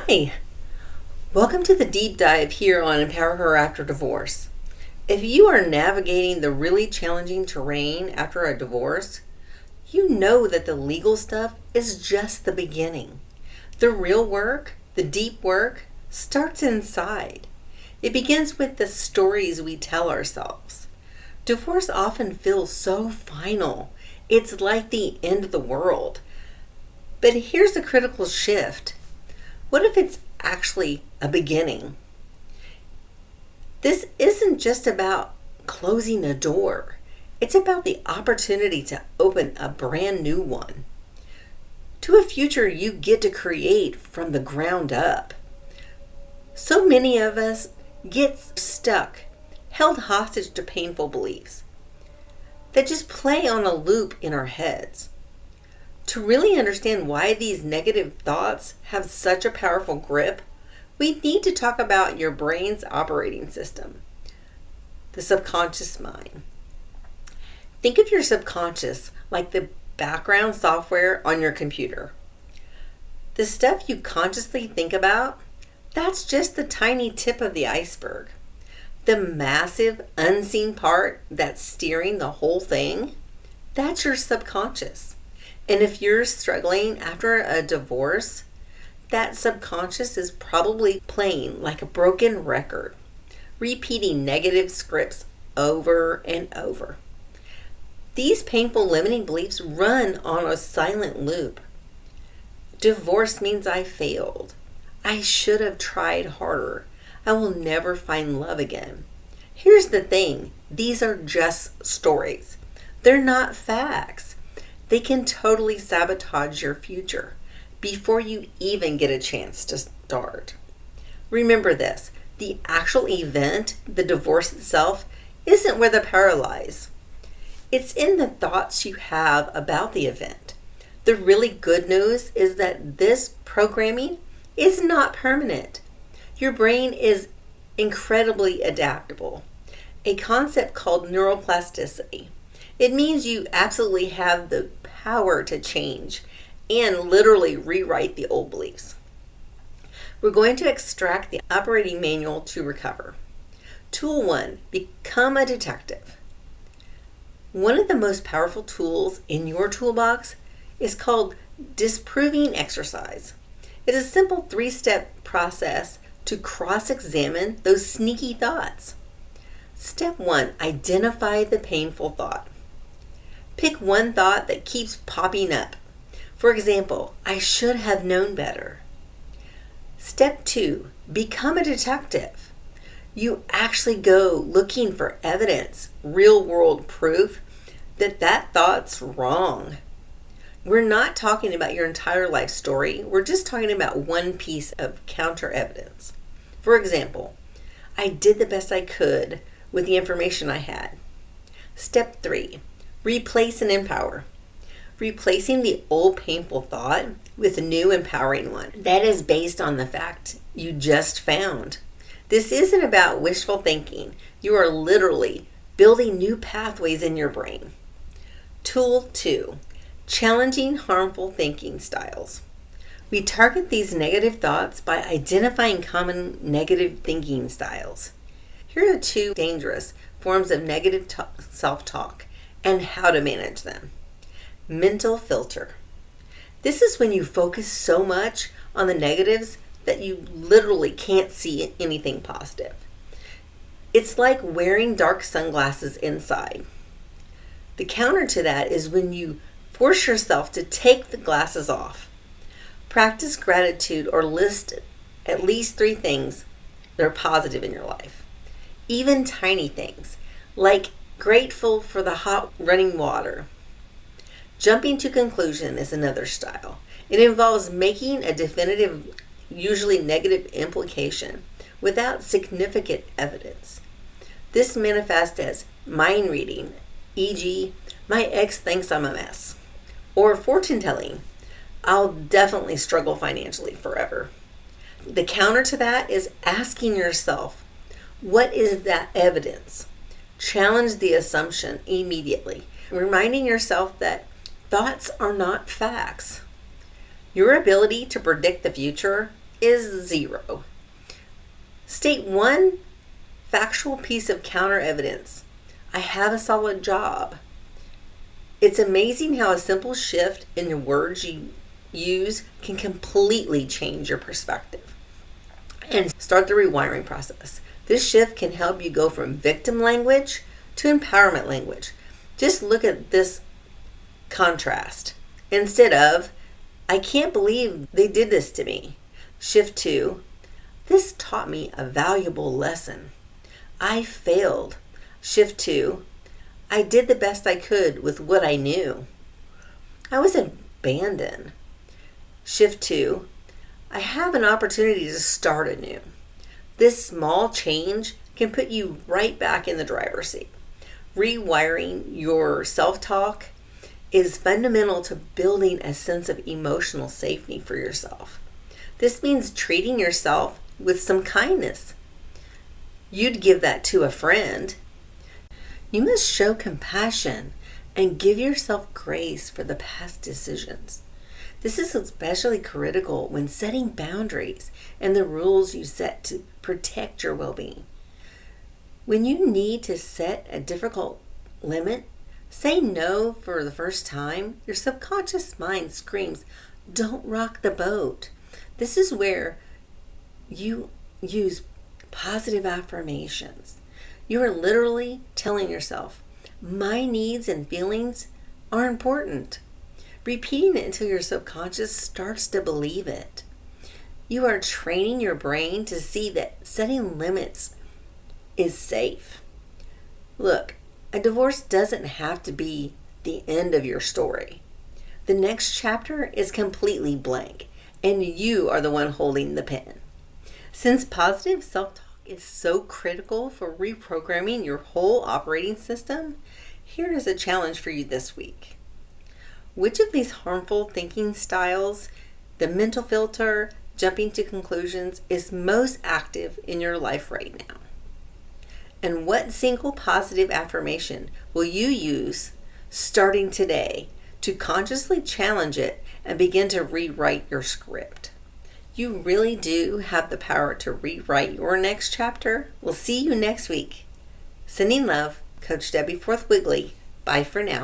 Hi, welcome to the deep dive here on Empower Her After Divorce. If you are navigating the really challenging terrain after a divorce, you know that the legal stuff is just the beginning. The real work, the deep work, starts inside. It begins with the stories we tell ourselves. Divorce often feels so final. It's like the end of the world. But here's the critical shift. What if it's actually a beginning? This isn't just about closing a door. It's about the opportunity to open a brand new one. To a future you get to create from the ground up. So many of us get stuck, held hostage to painful beliefs that just play on a loop in our heads. To really understand why these negative thoughts have such a powerful grip, we need to talk about your brain's operating system, the subconscious mind. Think of your subconscious like the background software on your computer. The stuff you consciously think about, that's just the tiny tip of the iceberg. The massive, unseen part that's steering the whole thing, that's your subconscious. And if you're struggling after a divorce, that subconscious is probably playing like a broken record, repeating negative scripts over and over. These painful limiting beliefs run on a silent loop. Divorce means I failed. I should have tried harder. I will never find love again. Here's the thing. These are just stories. They're not facts. They can totally sabotage your future before you even get a chance to start. Remember this, the actual event, the divorce itself, isn't where the power lies. It's in the thoughts you have about the event. The really good news is that this programming is not permanent. Your brain is incredibly adaptable, a concept called neuroplasticity. It means you absolutely have the power to change and literally rewrite the old beliefs. We're going to extract the operating manual to recover. Tool 1, become a detective. One of the most powerful tools in your toolbox is called Disproving Exercise. It is a simple 3-step process to cross-examine those sneaky thoughts. Step 1, identify the painful thought. Pick one thought that keeps popping up. For example, I should have known better. Step 2, become a detective. You actually go looking for evidence, real-world proof that thought's wrong. We're not talking about your entire life story. We're just talking about one piece of counter evidence. For example, I did the best I could with the information I had. Step 3, replace and empower. Replacing the old painful thought with a new empowering one that is based on the fact you just found. This isn't about wishful thinking. You are literally building new pathways in your brain. Tool 2, challenging harmful thinking styles. We target these negative thoughts by identifying common negative thinking styles. Here are 2 dangerous forms of negative self-talk and how to manage them. Mental filter. This is when you focus so much on the negatives that you literally can't see anything positive. It's like wearing dark sunglasses inside. The counter to that is when you force yourself to take the glasses off. Practice gratitude or list at least 3 things that are positive in your life. Even tiny things, like grateful for the hot running water. Jumping to conclusion is another style. It involves making a definitive, usually negative implication without significant evidence. This manifests as mind reading, e.g., my ex thinks I'm a mess. Or fortune telling, I'll definitely struggle financially forever. The counter to that is asking yourself, what is that evidence? Challenge the assumption immediately, reminding yourself that thoughts are not facts. Your ability to predict the future is 0. State one factual piece of counter evidence. I have a solid job. It's amazing how a simple shift in the words you use can completely change your perspective and start the rewiring process. This shift can help you go from victim language to empowerment language. Just look at this contrast. Instead of, I can't believe they did this to me. Shift to, this taught me a valuable lesson. I failed. Shift to, I did the best I could with what I knew. I was abandoned. Shift to, I have an opportunity to start anew. This small change can put you right back in the driver's seat. Rewiring your self-talk is fundamental to building a sense of emotional safety for yourself. This means treating yourself with some kindness. You'd give that to a friend. You must show compassion and give yourself grace for the past decisions. This is especially critical when setting boundaries and the rules you set to protect your well-being. When you need to set a difficult limit, say no for the first time, your subconscious mind screams, don't rock the boat. This is where you use positive affirmations. You are literally telling yourself, my needs and feelings are important. Repeating it until your subconscious starts to believe it. You are training your brain to see that setting limits is safe. Look, a divorce doesn't have to be the end of your story. The next chapter is completely blank, and you are the one holding the pen. Since positive self-talk is so critical for reprogramming your whole operating system, here is a challenge for you this week. Which of these harmful thinking styles, the mental filter, jumping to conclusions, is most active in your life right now? And what single positive affirmation will you use starting today to consciously challenge it and begin to rewrite your script? You really do have the power to rewrite your next chapter. We'll see you next week. Sending love, Coach Debbie Forth Wigley. Bye for now.